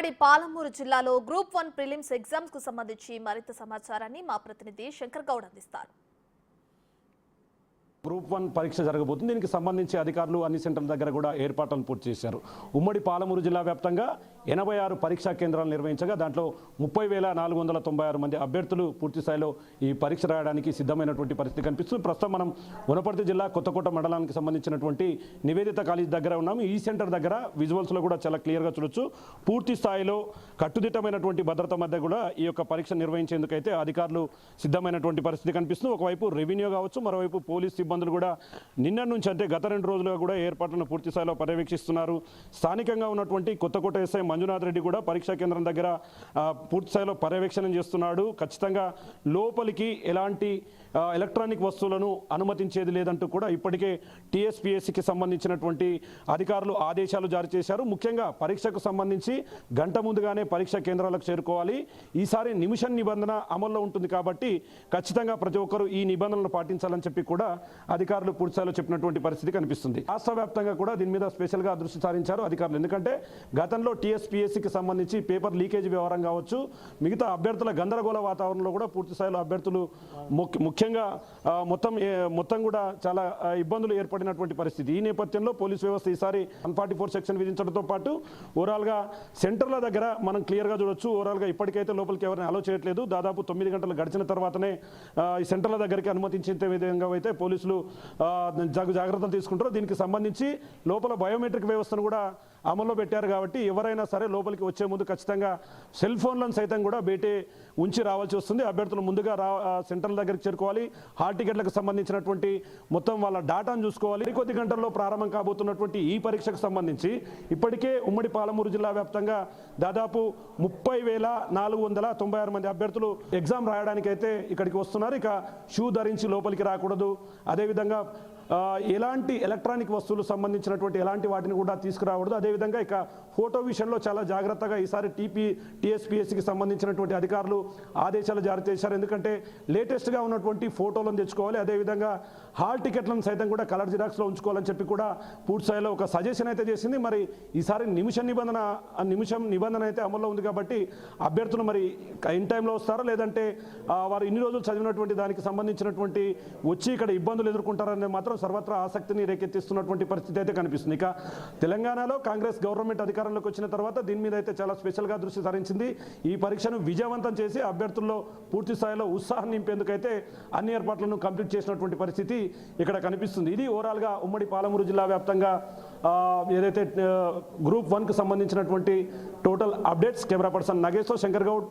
ఉమ్మడి పాలమూరు జిల్లాలో group 1 prelims exams కు సంబంధించి మరింత సమాచారాన్ని మా ప్రతినిధి శంకర్ గౌడ్ అందిస్తారు. గ్రూప్ 1 పరీక్ష జరగబోతుంది. దీనికి సంబంధించి అధికారులు అన్ని సెంటర్ల దగ్గర కూడా ఏర్పాట్లను పూర్తి చేశారు. ఉమ్మడి పాలమూరు జిల్లా వ్యాప్తంగా 86 పరీక్షా కేంద్రాలు నిర్వహించగా దాంట్లో 30,496 మంది అభ్యర్థులు పూర్తి స్థాయిలో ఈ పరీక్ష రాయడానికి సిద్ధమైనటువంటి పరిస్థితి కనిపిస్తుంది. ప్రస్తుతం మనం వనపర్తి జిల్లా కొత్తకోట మండలానికి సంబంధించినటువంటి నివేదిత కాలేజ్ దగ్గర ఉన్నాము. ఈ సెంటర్ దగ్గర విజువల్స్లో కూడా చాలా క్లియర్గా చూడొచ్చు. పూర్తి స్థాయిలో కట్టుదిట్టమైనటువంటి భద్రత మధ్య కూడా ఈ యొక్క పరీక్ష నిర్వహించేందుకైతే అధికారులు సిద్ధమైనటువంటి పరిస్థితి కనిపిస్తుంది. ఒకవైపు రెవెన్యూ కావచ్చు, మరోవైపు పోలీస్ సిబ్బందులు కూడా నిన్న నుంచి అంటే గత 2 రోజులుగా కూడా ఏర్పాట్లను పూర్తి స్థాయిలో పర్యవేక్షిస్తున్నారు. స్థానికంగా ఉన్నటువంటి కొత్తకోట ఎస్ఐ మంజునాథ్ రెడ్డి కూడా పరీక్షా కేంద్రం దగ్గర పూర్తి స్థాయిలో పర్యవేక్షణ చేస్తున్నాడు. ఖచ్చితంగా లోపలికి ఎలాంటి ఎలక్ట్రానిక్ వస్తువులను అనుమతించేది లేదంటూ కూడా ఇప్పటికే టీఎస్పీఎస్సీకి సంబంధించినటువంటి అధికారులు ఆదేశాలు జారీ చేశారు. ముఖ్యంగా పరీక్షకు సంబంధించి గంట ముందుగానే పరీక్షా కేంద్రాలకు చేరుకోవాలి. ఈసారి నిమిషం నిబంధన అమల్లో ఉంటుంది కాబట్టి ఖచ్చితంగా ప్రతి ఒక్కరూ ఈ నిబంధనలను పాటించాలని చెప్పి కూడా అధికారులు పూర్తిస్థాయిలో చెప్పినటువంటి పరిస్థితి కనిపిస్తుంది. రాష్ట్ర వ్యాప్తంగా కూడా దీని మీద స్పెషల్గా దృష్టి సారించారు అధికారులు. ఎందుకంటే గతంలో టీఎస్పీఎస్సీకి సంబంధించి పేపర్ లీకేజ్ వ్యవహారం కావచ్చు, మిగతా అభ్యర్థుల గందరగోళ వాతావరణంలో కూడా పూర్తి స్థాయిలో అభ్యర్థులు ముఖ్యంగా మొత్తం కూడా చాలా ఇబ్బందులు ఏర్పడినటువంటి పరిస్థితి. ఈ నేపథ్యంలో పోలీస్ వ్యవస్థ ఈసారి 144 సెక్షన్ విధించడంతో పాటు ఓవరాల్గా సెంటర్ల దగ్గర మనం క్లియర్గా చూడొచ్చు. ఓవరాల్గా ఇప్పటికైతే లోపలికి ఎవరిని అలో చేయట్లేదు. దాదాపు 9 గంటలు గడిచిన తర్వాతనే ఈ సెంటర్ల దగ్గరికి అనుమతించే విధంగా అయితే పోలీసులు జాగ్రత్తలు తీసుకుంటారు. దీనికి సంబంధించి లోపల బయోమెట్రిక్ వ్యవస్థను కూడా అమల్లో పెట్టారు కాబట్టి ఎవరైనా సరే లోపలికి వచ్చే ముందు ఖచ్చితంగా సెల్ ఫోన్లను సైతం కూడా బయటే ఉంచి రావాల్సి వస్తుంది. అభ్యర్థులు ముందుగా సెంటర్ల దగ్గరికి చేరుకోవాలి. హాల్ టికెట్లకు సంబంధించినటువంటి మొత్తం వాళ్ళ డాటాను చూసుకోవాలి. కొద్ది గంటల్లో ప్రారంభం కాబోతున్నటువంటి ఈ పరీక్షకు సంబంధించి ఇప్పటికే ఉమ్మడి పాలమూరు జిల్లా వ్యాప్తంగా దాదాపు 30,496 మంది అభ్యర్థులు ఎగ్జామ్ రాయడానికి అయితే ఇక్కడికి వస్తున్నారు. ఇక షూ ధరించి లోపలికి రాకూడదు, అదేవిధంగా ఎలాంటి ఎలక్ట్రానిక్ వస్తువులు సంబంధించినటువంటి ఎలాంటి వాటిని కూడా తీసుకురాకూడదు. అదేవిధంగా ఇక ఫోటో విషయంలో చాలా జాగ్రత్తగా ఈసారి టీఎస్పీఎస్సీకి సంబంధించినటువంటి అధికారులు ఆదేశాలు జారీ చేశారు. ఎందుకంటే లేటెస్ట్గా ఉన్నటువంటి ఫోటోలను తెచ్చుకోవాలి. అదేవిధంగా హాల్ టికెట్లను సైతం కూడా కలర్ జిరాక్స్లో ఉంచుకోవాలని చెప్పి కూడా పూర్తి స్థాయిలో ఒక సజెషన్ అయితే చేసింది. మరి ఈసారి నిమిషం నిబంధన అయితే అమల్లో ఉంది కాబట్టి అభ్యర్థులు మరి ఇన్ టైంలో వస్తారా, లేదంటే వారు ఇన్ని రోజులు చదివినటువంటి దానికి సంబంధించినటువంటి వచ్చి ఇక్కడ ఇబ్బందులు ఎదుర్కొంటారనేది మాత్రం సర్వత్రా ఆసక్తిని రేకెత్తిస్తున్నటువంటి పరిస్థితి అయితే కనిపిస్తుంది. ఇక తెలంగాణలో కాంగ్రెస్ గవర్నమెంట్ అధికారంలోకి వచ్చిన తర్వాత దీని మీద అయితే చాలా స్పెషల్గా దృష్టి సారించింది. ఈ పరీక్షను విజయవంతం చేసి అభ్యర్థుల్లో పూర్తి స్థాయిలో ఉత్సాహం నింపేందుకైతే అన్ని ఏర్పాట్లను కంప్లీట్ చేసినటువంటి పరిస్థితి ఇక్కడ కనిపిస్తుంది. ఇది ఓవరాల్గా ఉమ్మడి పాలమూరు జిల్లా వ్యాప్తంగా ఏదైతే గ్రూప్ 1కు సంబంధించినటువంటి total updates. Camera person Nageshwar, Shankar Goud.